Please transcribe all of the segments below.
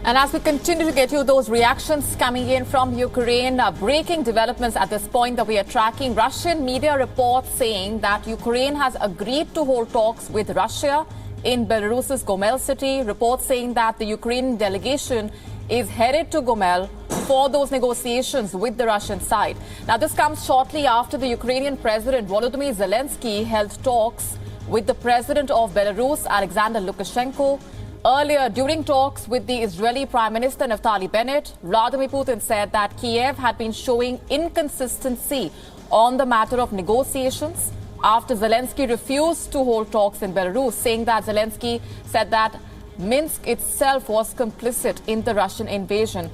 And as we continue to get you those reactions coming in from Ukraine, breaking developments at this point that we are tracking, Russian media reports saying that Ukraine has agreed to hold talks with Russia in Belarus's Gomel city. Reports saying that the Ukrainian delegation is headed to Gomel for those negotiations with the Russian side. Now, this comes shortly after the Ukrainian President Volodymyr Zelensky held talks with the President of Belarus, Alexander Lukashenko. Earlier, during talks with the Israeli Prime Minister Naftali Bennett, Vladimir Putin said that Kyiv had been showing inconsistency on the matter of negotiations after Zelensky refused to hold talks in Belarus, saying that Zelensky said that Minsk itself was complicit in the Russian invasion.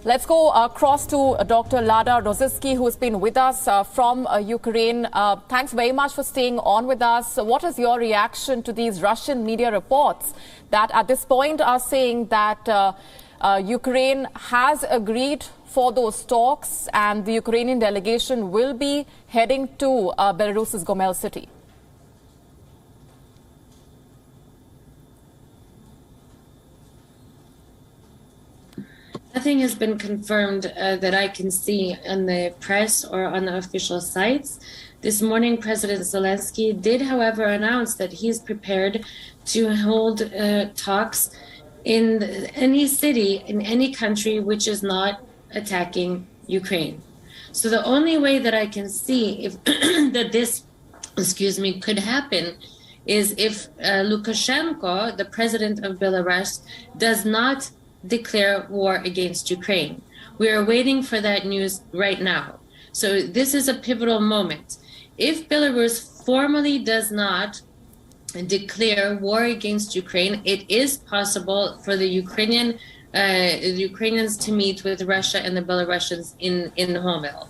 Let's go across to Dr. Lada Rozitsky, who's been with us from Ukraine. Thanks very much for staying on with us. What is your reaction to these Russian media reports that at this point are saying that Ukraine has agreed for those talks and the Ukrainian delegation will be heading to Belarus's Gomel city? Nothing has been confirmed that I can see on the press or on the official sites. This morning, President Zelensky did, however, announce that he's prepared to hold talks in any city, in any country which is not attacking Ukraine. So the only way that I can see if that this, could happen is if Lukashenko, the president of Belarus, does not declare war against Ukraine. We are waiting for that news right now. So this is a pivotal moment. If Belarus formally does not declare war against Ukraine, it is possible for the Ukrainians to meet with Russia and the Belarusians in Gomel.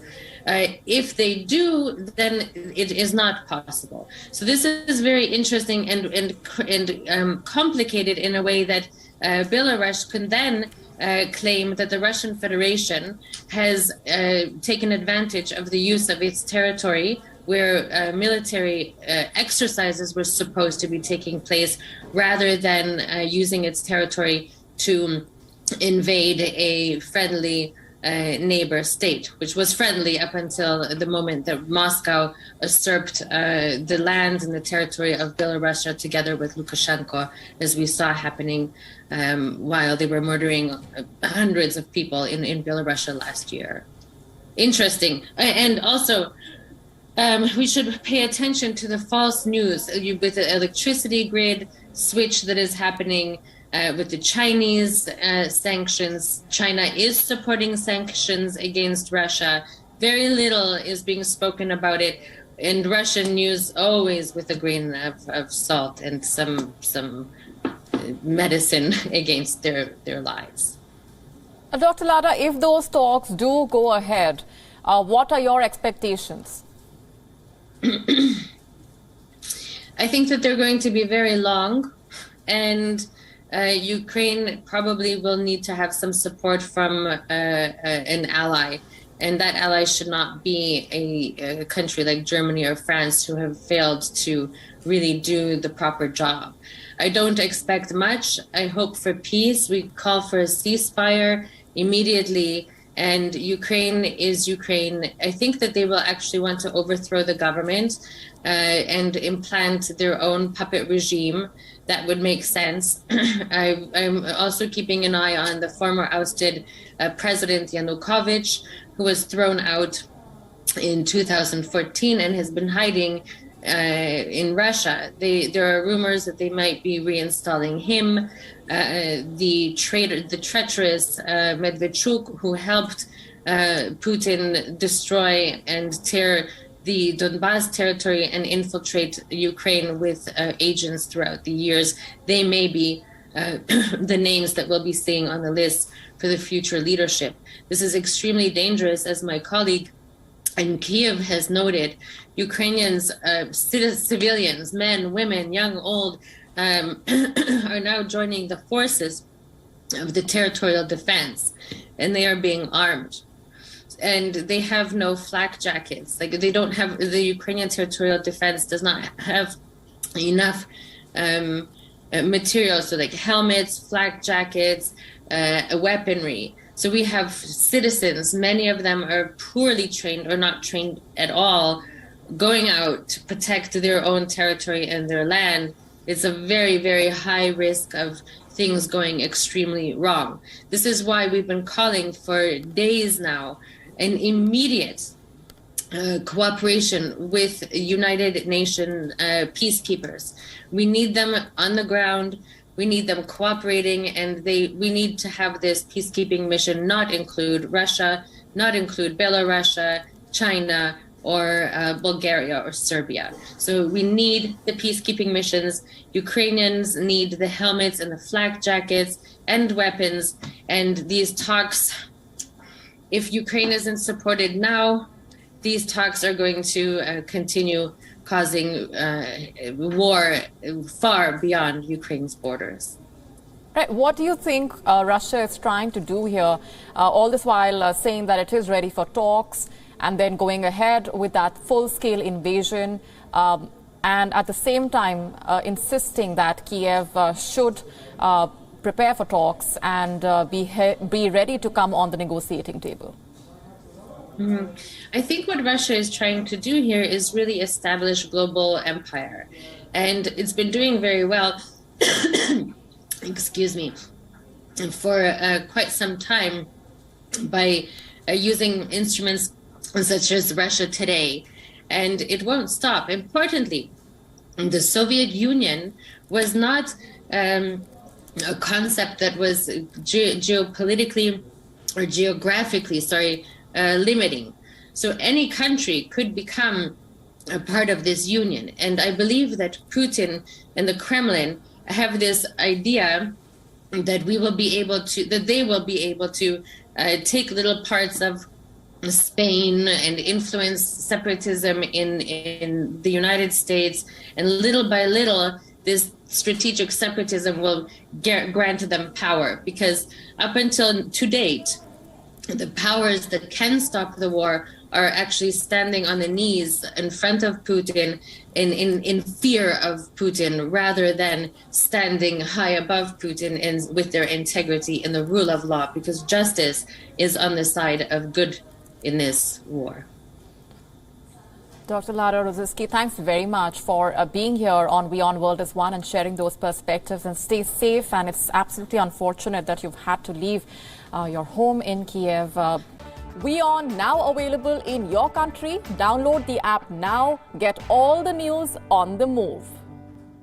If they do, then it is not possible. So this is very interesting and complicated in a way that Belarus can then claim that the Russian Federation has taken advantage of the use of its territory where military exercises were supposed to be taking place rather than using its territory to invade a friendly neighbor state, which was friendly up until the moment that Moscow usurped the land and the territory of Belarus together with Lukashenko, as we saw happening while they were murdering hundreds of people in Belarus last year. Interesting. And also, we should pay attention to the false news with the electricity grid switch that is happening with the Chinese sanctions. China is supporting sanctions against Russia. Very little is being spoken about it. And Russian news always with a grain of salt and some medicine against their lies. Dr. Lada, if those talks do go ahead, what are your expectations? I think that they're going to be very long, and Ukraine probably will need to have some support from an ally. And that ally should not be a country like Germany or France who have failed to really do the proper job. I don't expect much. I hope for peace. We call for a ceasefire immediately. And Ukraine is Ukraine. I think that they will actually want to overthrow the government and implant their own puppet regime. That would make sense. I'm also keeping an eye on the former ousted President Yanukovych, who was thrown out in 2014 and has been hiding in Russia. There are rumors that they might be reinstalling him. The treacherous Medvedchuk, who helped Putin destroy and tear the Donbas territory and infiltrate Ukraine with agents throughout the years. They may be the names that we'll be seeing on the list for the future leadership. This is extremely dangerous, as my colleague in Kyiv has noted. Ukrainians, civilians, men, women, young, old, are now joining the forces of the territorial defense, and they are being armed. And they have no flak jackets. Like, they don't have, the Ukrainian territorial defense does not have enough materials, so like helmets, flak jackets, weaponry. So we have citizens, many of them are poorly trained or not trained at all, going out to protect their own territory and their land. It's a very, very high risk of things going extremely wrong. This is why we've been calling for days now an immediate cooperation with United Nations peacekeepers. We need them on the ground. We need them cooperating, and we need to have this peacekeeping mission not include Russia, not include Belarus, China, or Bulgaria or Serbia. So we need the peacekeeping missions. Ukrainians need the helmets and the flak jackets and weapons. And these talks, if Ukraine isn't supported now, these talks are going to continue causing war far beyond Ukraine's borders. Right. What do you think Russia is trying to do here, all this while saying that it is ready for talks and then going ahead with that full-scale invasion and at the same time insisting that Kyiv should prepare for talks and be ready to come on the negotiating table? Mm-hmm. I think what Russia is trying to do here is really establish global empire. And it's been doing very well, excuse me, for quite some time by using instruments such as Russia Today. And it won't stop. Importantly, the Soviet Union was not a concept that was geopolitically or geographically, limiting. So any country could become a part of this union. And I believe that Putin and the Kremlin have this idea that they will be able to take little parts of Spain and influence separatism in the United States. And little by little, this strategic separatism will grant them power. Because up until to date, the powers that can stop the war are actually standing on the knees in front of Putin in fear of Putin rather than standing high above Putin and with their integrity in the rule of law, because justice is on the side of good in this war. Dr. Lara Rosiski, thanks very much for being here on WION World as One and sharing those perspectives, and stay safe. And it's absolutely unfortunate that you've had to leave your home in Kyiv. WION now available in your country. Download the app now. Get all the news on the move.